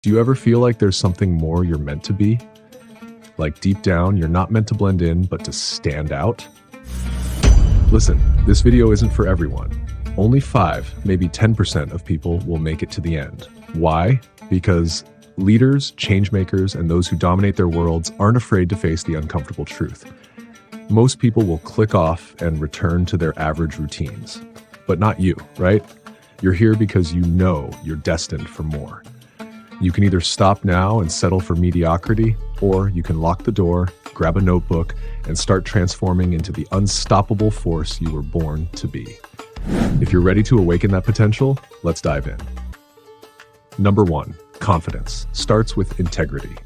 Do you ever feel like there's something more you're meant to be? Like deep down, you're not meant to blend in, but to stand out? Listen, this video isn't for everyone. Only 5, maybe 10% of people will make it to the end. Why? Because leaders, changemakers, and those who dominate their worlds aren't afraid to face the uncomfortable truth. Most people will click off and return to their average routines. But not you, right? You're here because you know you're destined for more. You can either stop now and settle for mediocrity, or you can lock the door, grab a notebook, and start transforming into the unstoppable force you were born to be. If you're ready to awaken that potential, let's dive in. Number 1, confidence starts with integrity.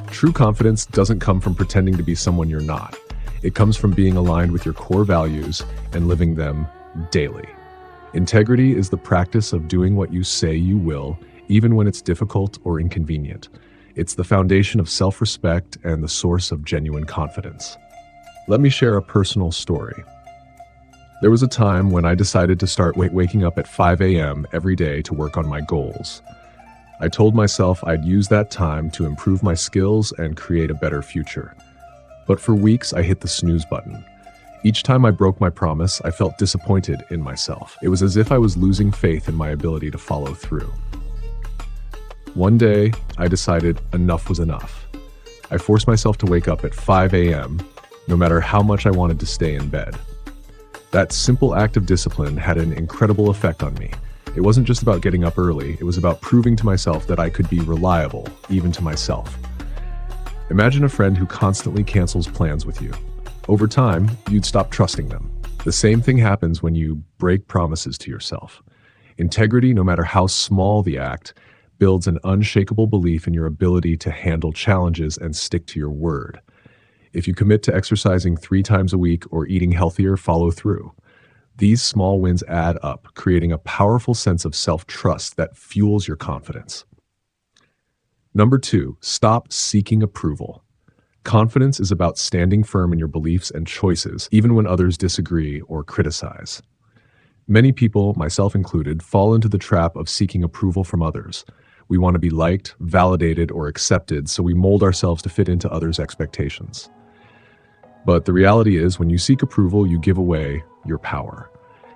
True confidence doesn't come from pretending to be someone you're not. It comes from being aligned with your core values and living them daily. Integrity is the practice of doing what you say you will, even when it's difficult or inconvenient. It's the foundation of self-respect and the source of genuine confidence. Let me share a personal story. There was a time when I decided to start waking up at 5 a.m. every day to work on my goals. I told myself I'd use that time to improve my skills and create a better future. But for weeks, I hit the snooze button. Each time I broke my promise, I felt disappointed in myself. It was as if I was losing faith in my ability to follow through. One day, I decided enough was enough. I forced myself to wake up at 5 a.m., no matter how much I wanted to stay in bed. That simple act of discipline had an incredible effect on me. It wasn't just about getting up early, it was about proving to myself that I could be reliable, even to myself. Imagine a friend who constantly cancels plans with you. Over time, you'd stop trusting them. The same thing happens when you break promises to yourself. Integrity, no matter how small the act, builds an unshakable belief in your ability to handle challenges and stick to your word. If you commit to exercising 3 times a week or eating healthier, follow through. These small wins add up, creating a powerful sense of self-trust that fuels your confidence. Number 2, stop seeking approval. Confidence is about standing firm in your beliefs and choices, even when others disagree or criticize. Many people, myself included, fall into the trap of seeking approval from others. We want to be liked, validated, or accepted, so we mold ourselves to fit into others' expectations. But the reality is, when you seek approval, you give away your power.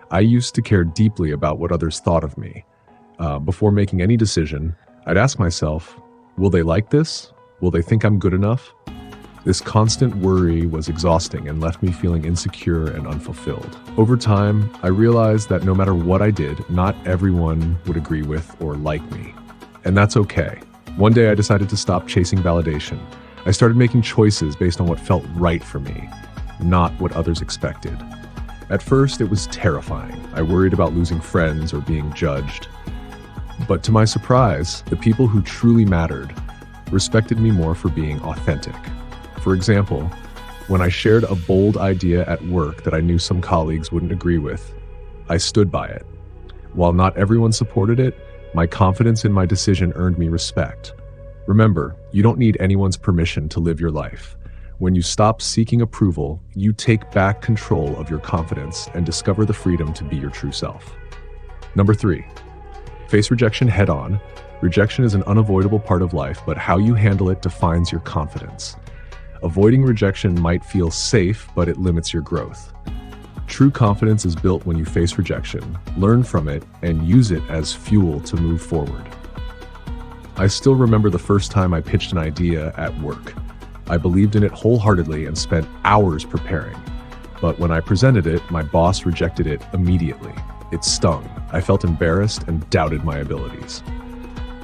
I used to care deeply about what others thought of me. Before making any decision, I'd ask myself, will they like this? Will they think I'm good enough? This constant worry was exhausting and left me feeling insecure and unfulfilled. Over time, I realized that no matter what I did, not everyone would agree with or like me. And that's okay. One day I decided to stop chasing validation. I started making choices based on what felt right for me, not what others expected. At first, it was terrifying. I worried about losing friends or being judged. But to my surprise, the people who truly mattered respected me more for being authentic. For example, when I shared a bold idea at work that I knew some colleagues wouldn't agree with, I stood by it. While not everyone supported it, my confidence in my decision earned me respect. Remember, you don't need anyone's permission to live your life. When you stop seeking approval, you take back control of your confidence and discover the freedom to be your true self. Number 3, face rejection head on. Rejection is an unavoidable part of life, but how you handle it defines your confidence. Avoiding rejection might feel safe, but it limits your growth. True confidence is built when you face rejection, learn from it, and use it as fuel to move forward. I still remember the first time I pitched an idea at work. I believed in it wholeheartedly and spent hours preparing. But when I presented it, my boss rejected it immediately. It stung. I felt embarrassed and doubted my abilities.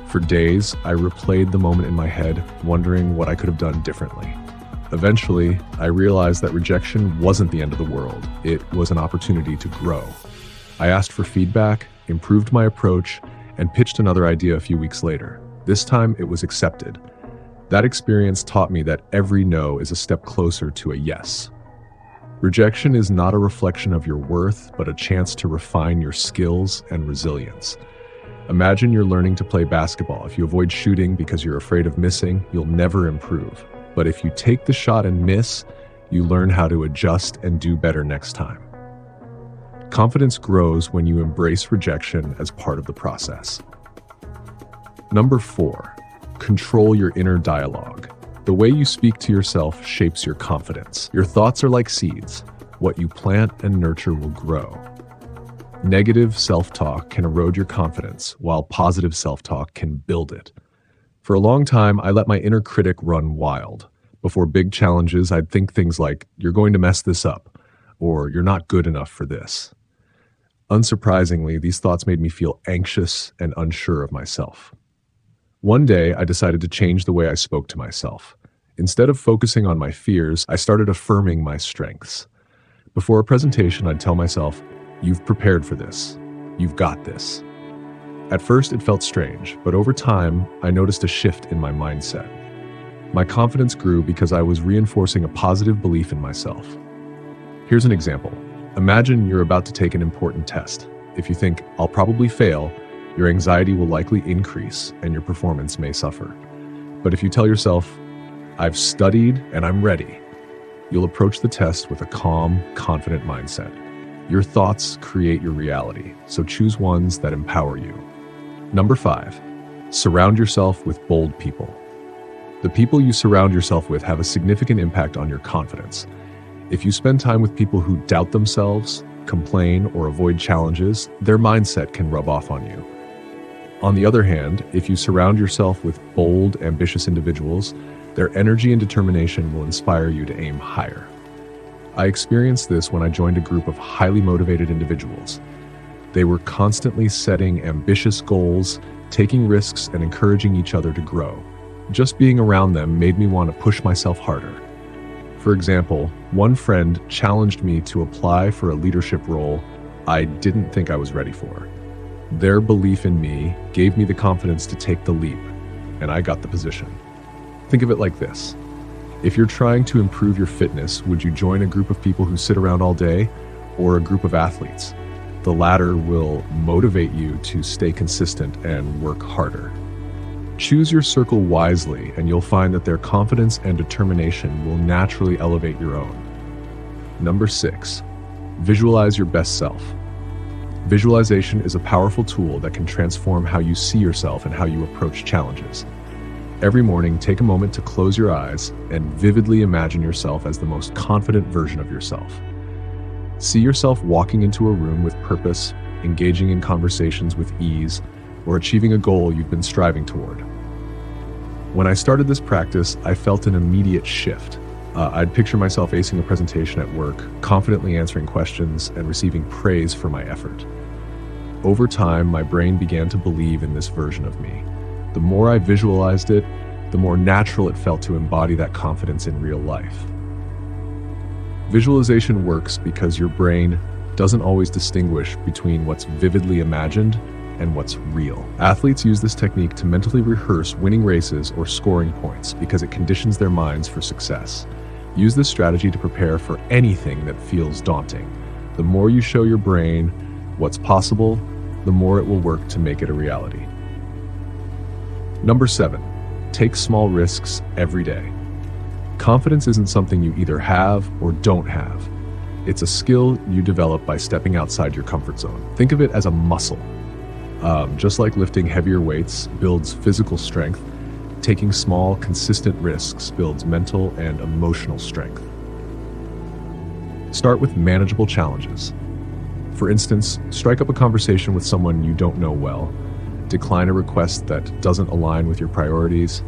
For days, I replayed the moment in my head, wondering what I could have done differently. Eventually, I realized that rejection wasn't the end of the world. It was an opportunity to grow. I asked for feedback, improved my approach, and pitched another idea a few weeks later. This time, it was accepted. That experience taught me that every no is a step closer to a yes. Rejection is not a reflection of your worth, but a chance to refine your skills and resilience. Imagine you're learning to play basketball. If you avoid shooting because you're afraid of missing, you'll never improve. But if you take the shot and miss, you learn how to adjust and do better next time. Confidence grows when you embrace rejection as part of the process. Number 4, Control your inner dialogue. The way you speak to yourself shapes your confidence. Your thoughts are like seeds. What you plant and nurture will grow. Negative self-talk can erode your confidence, while positive self-talk can build it. For a long time, I let my inner critic run wild. Before big challenges, I'd think things like, "You're going to mess this up," or "You're not good enough for this." Unsurprisingly, these thoughts made me feel anxious and unsure of myself. One day, I decided to change the way I spoke to myself. Instead of focusing on my fears, I started affirming my strengths. Before a presentation, I'd tell myself, "You've prepared for this. You've got this." At first, it felt strange, but over time, I noticed a shift in my mindset. My confidence grew because I was reinforcing a positive belief in myself. Here's an example. Imagine you're about to take an important test. If you think, "I'll probably fail," your anxiety will likely increase and your performance may suffer. But if you tell yourself, "I've studied and I'm ready," you'll approach the test with a calm, confident mindset. Your thoughts create your reality, so choose ones that empower you. Number 5, surround yourself with bold people. The people you surround yourself with have a significant impact on your confidence. If you spend time with people who doubt themselves, complain, or avoid challenges, their mindset can rub off on you. On the other hand, if you surround yourself with bold, ambitious individuals, their energy and determination will inspire you to aim higher. I experienced this when I joined a group of highly motivated individuals. They were constantly setting ambitious goals, taking risks, and encouraging each other to grow. Just being around them made me want to push myself harder. For example, one friend challenged me to apply for a leadership role I didn't think I was ready for. Their belief in me gave me the confidence to take the leap, and I got the position. Think of it like this. If you're trying to improve your fitness, would you join a group of people who sit around all day, or a group of athletes? The latter will motivate you to stay consistent and work harder. Choose your circle wisely, and you'll find that their confidence and determination will naturally elevate your own. Number 6, visualize your best self. Visualization is a powerful tool that can transform how you see yourself and how you approach challenges. Every morning, take a moment to close your eyes and vividly imagine yourself as the most confident version of yourself. See yourself walking into a room with purpose, engaging in conversations with ease, or achieving a goal you've been striving toward. When I started this practice, I felt an immediate shift. I'd picture myself acing a presentation at work, confidently answering questions, and receiving praise for my effort. Over time, my brain began to believe in this version of me. The more I visualized it, the more natural it felt to embody that confidence in real life. Visualization works because your brain doesn't always distinguish between what's vividly imagined and what's real. Athletes use this technique to mentally rehearse winning races or scoring points because it conditions their minds for success. Use this strategy to prepare for anything that feels daunting. The more you show your brain what's possible, the more it will work to make it a reality. Number 7, take small risks every day. Confidence isn't something you either have or don't have. It's a skill you develop by stepping outside your comfort zone. Think of it as a muscle. Just like lifting heavier weights builds physical strength, taking small, consistent risks builds mental and emotional strength. Start with manageable challenges. For instance, strike up a conversation with someone you don't know well, decline a request that doesn't align with your priorities,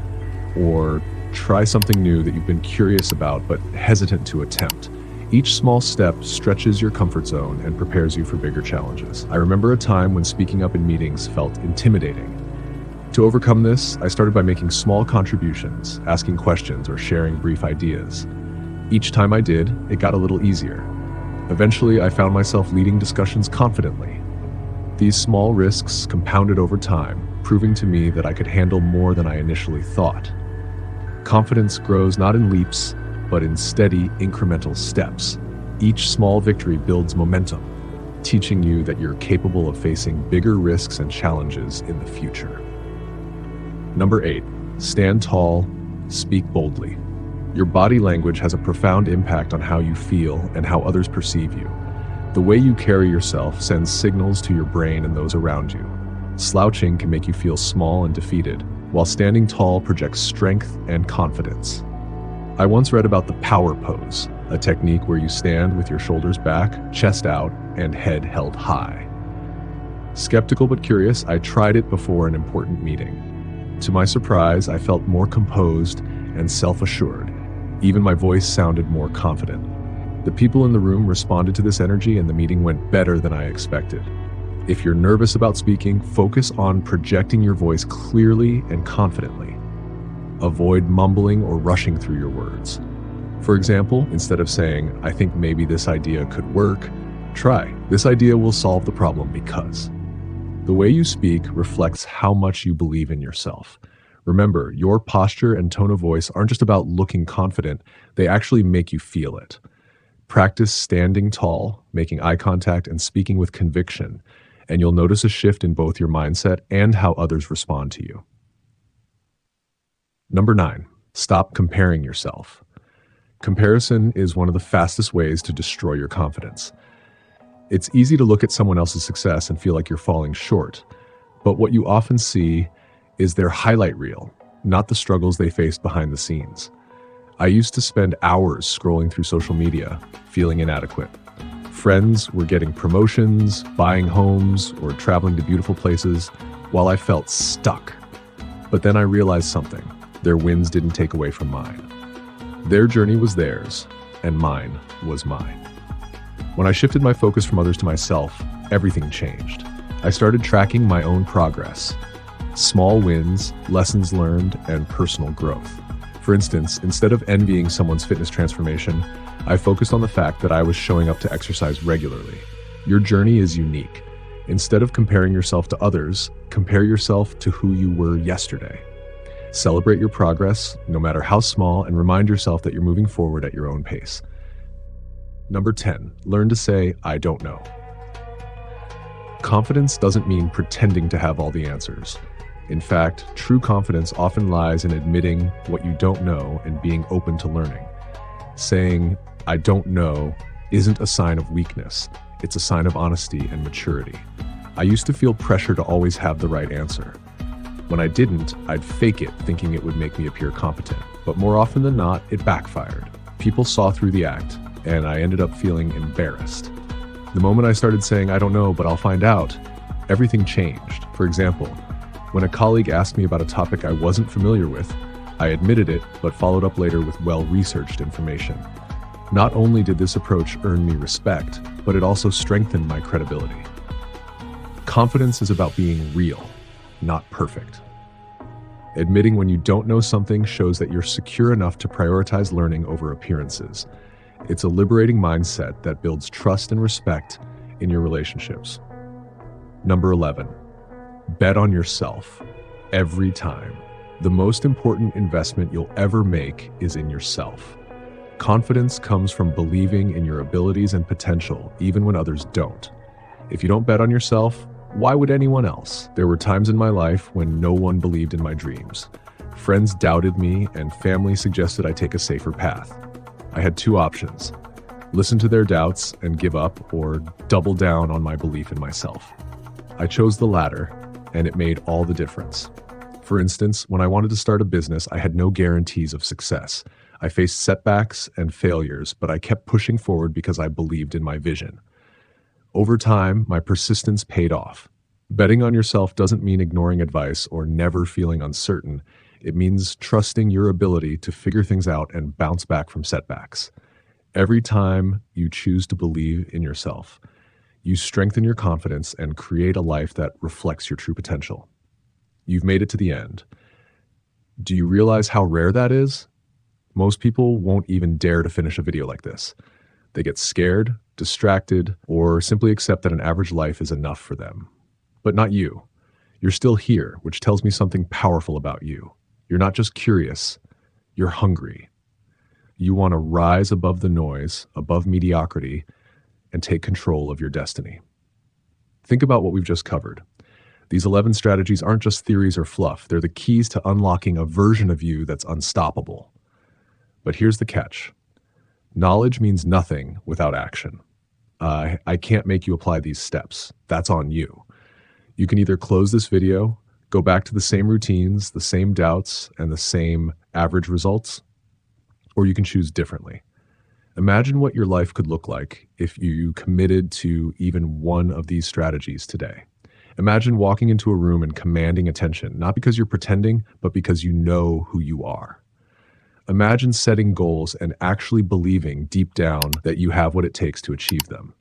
or try something new that you've been curious about but hesitant to attempt. Each small step stretches your comfort zone and prepares you for bigger challenges. I remember a time when speaking up in meetings felt intimidating. To overcome this, I started by making small contributions, asking questions, or sharing brief ideas. Each time I did, it got a little easier. Eventually, I found myself leading discussions confidently. These small risks compounded over time, proving to me that I could handle more than I initially thought. Confidence grows not in leaps, but in steady, incremental steps. Each small victory builds momentum, teaching you that you're capable of facing bigger risks and challenges in the future. Number 8, stand tall, speak boldly. Your body language has a profound impact on how you feel and how others perceive you. The way you carry yourself sends signals to your brain and those around you. Slouching can make you feel small and defeated, while standing tall projects strength and confidence. I once read about the power pose, a technique where you stand with your shoulders back, chest out, and head held high. Skeptical but curious, I tried it before an important meeting. To my surprise, I felt more composed and self-assured. Even my voice sounded more confident. The people in the room responded to this energy, and the meeting went better than I expected. If you're nervous about speaking, focus on projecting your voice clearly and confidently. Avoid mumbling or rushing through your words. For example, instead of saying, "I think maybe this idea could work," try, "This idea will solve the problem because." The way you speak reflects how much you believe in yourself. Remember, your posture and tone of voice aren't just about looking confident, they actually make you feel it. Practice standing tall, making eye contact, and speaking with conviction, and you'll notice a shift in both your mindset and how others respond to you. Number 9, stop comparing yourself. Comparison is one of the fastest ways to destroy your confidence. It's easy to look at someone else's success and feel like you're falling short, but what you often see is their highlight reel, not the struggles they faced behind the scenes. I used to spend hours scrolling through social media, feeling inadequate. Friends were getting promotions, buying homes, or traveling to beautiful places, while I felt stuck. But then I realized something. Their wins didn't take away from mine. Their journey was theirs, and mine was mine. When I shifted my focus from others to myself, everything changed. I started tracking my own progress, small wins, lessons learned, and personal growth. For instance, instead of envying someone's fitness transformation, I focused on the fact that I was showing up to exercise regularly. Your journey is unique. Instead of comparing yourself to others, compare yourself to who you were yesterday. Celebrate your progress, no matter how small, and remind yourself that you're moving forward at your own pace. Number 10, learn to say, "I don't know." Confidence doesn't mean pretending to have all the answers. In fact, true confidence often lies in admitting what you don't know and being open to learning. Saying, "I don't know," isn't a sign of weakness. It's a sign of honesty and maturity. I used to feel pressure to always have the right answer. When I didn't, I'd fake it, thinking it would make me appear competent. But more often than not, it backfired. People saw through the act, and I ended up feeling embarrassed. The moment I started saying, "I don't know, but I'll find out," everything changed. For example, when a colleague asked me about a topic I wasn't familiar with, I admitted it, but followed up later with well-researched information. Not only did this approach earn me respect, but it also strengthened my credibility. Confidence is about being real, not perfect. Admitting when you don't know something shows that you're secure enough to prioritize learning over appearances. It's a liberating mindset that builds trust and respect in your relationships. Number 11, bet on yourself every time. The most important investment you'll ever make is in yourself. Confidence comes from believing in your abilities and potential, even when others don't. If you don't bet on yourself, why would anyone else? There were times in my life when no one believed in my dreams. Friends doubted me, and family suggested I take a safer path. I had two options: listen to their doubts and give up, or double down on my belief in myself. I chose the latter, and it made all the difference. For instance, when I wanted to start a business, I had no guarantees of success. I faced setbacks and failures, but I kept pushing forward because I believed in my vision. Over time, my persistence paid off. Betting on yourself doesn't mean ignoring advice or never feeling uncertain. It means trusting your ability to figure things out and bounce back from setbacks. Every time you choose to believe in yourself, you strengthen your confidence and create a life that reflects your true potential. You've made it to the end. Do you realize how rare that is? Most people won't even dare to finish a video like this. They get scared, distracted, or simply accept that an average life is enough for them. But not you. You're still here, which tells me something powerful about you. You're not just curious, you're hungry. You want to rise above the noise, above mediocrity, and take control of your destiny. Think about what we've just covered. These 11 strategies aren't just theories or fluff. They're the keys to unlocking a version of you that's unstoppable. But here's the catch. Knowledge means nothing without action. I can't make you apply these steps. That's on you. You can either close this video, Go back to the same routines, the same doubts, and the same average results? Or you can choose differently. Imagine what your life could look like if you committed to even one of these strategies today. Imagine walking into a room and commanding attention, not because you're pretending, but because you know who you are. Imagine setting goals and actually believing deep down that you have what it takes to achieve them.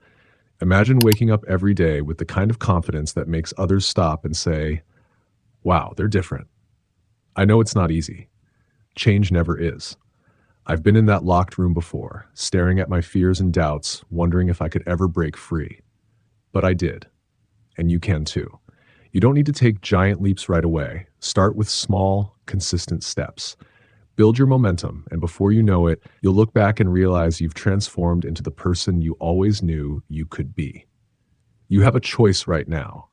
Imagine waking up every day with the kind of confidence that makes others stop and say, wow, they're different. I know it's not easy. Change never is. I've been in that locked room before, staring at my fears and doubts, wondering if I could ever break free. But I did. And you can too. You don't need to take giant leaps right away. Start with small, consistent steps. Build your momentum, and before you know it, you'll look back and realize you've transformed into the person you always knew you could be. You have a choice right now.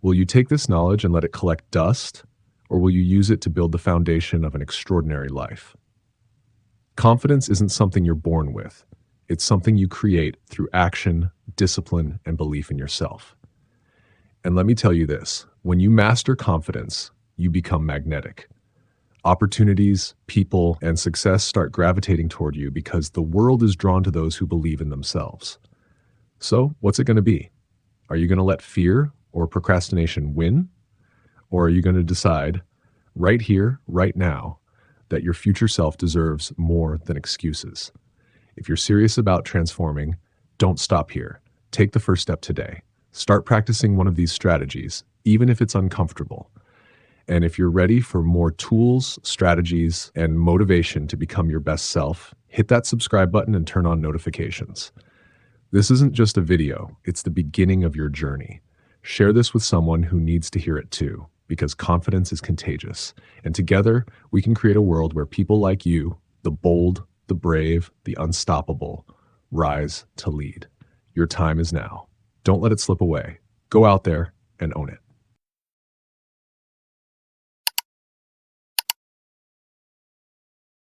Will you take this knowledge and let it collect dust, or will you use it to build the foundation of an extraordinary life? Confidence isn't something you're born with. It's something you create through action, discipline, and belief in yourself. And let me tell you this, when you master confidence, you become magnetic. Opportunities, people, and success start gravitating toward you because the world is drawn to those who believe in themselves. So, what's it going to be? Are you going to let fear or procrastination win? Or are you going to decide right here, right now, that your future self deserves more than excuses? If you're serious about transforming, don't stop here. Take the first step today. Start practicing one of these strategies, even if it's uncomfortable. And if you're ready for more tools, strategies, and motivation to become your best self, hit that subscribe button and turn on notifications. This isn't just a video, it's the beginning of your journey. Share this with someone who needs to hear it too, because confidence is contagious. And together, we can create a world where people like you, the bold, the brave, the unstoppable, rise to lead. Your time is now. Don't let it slip away. Go out there and own it.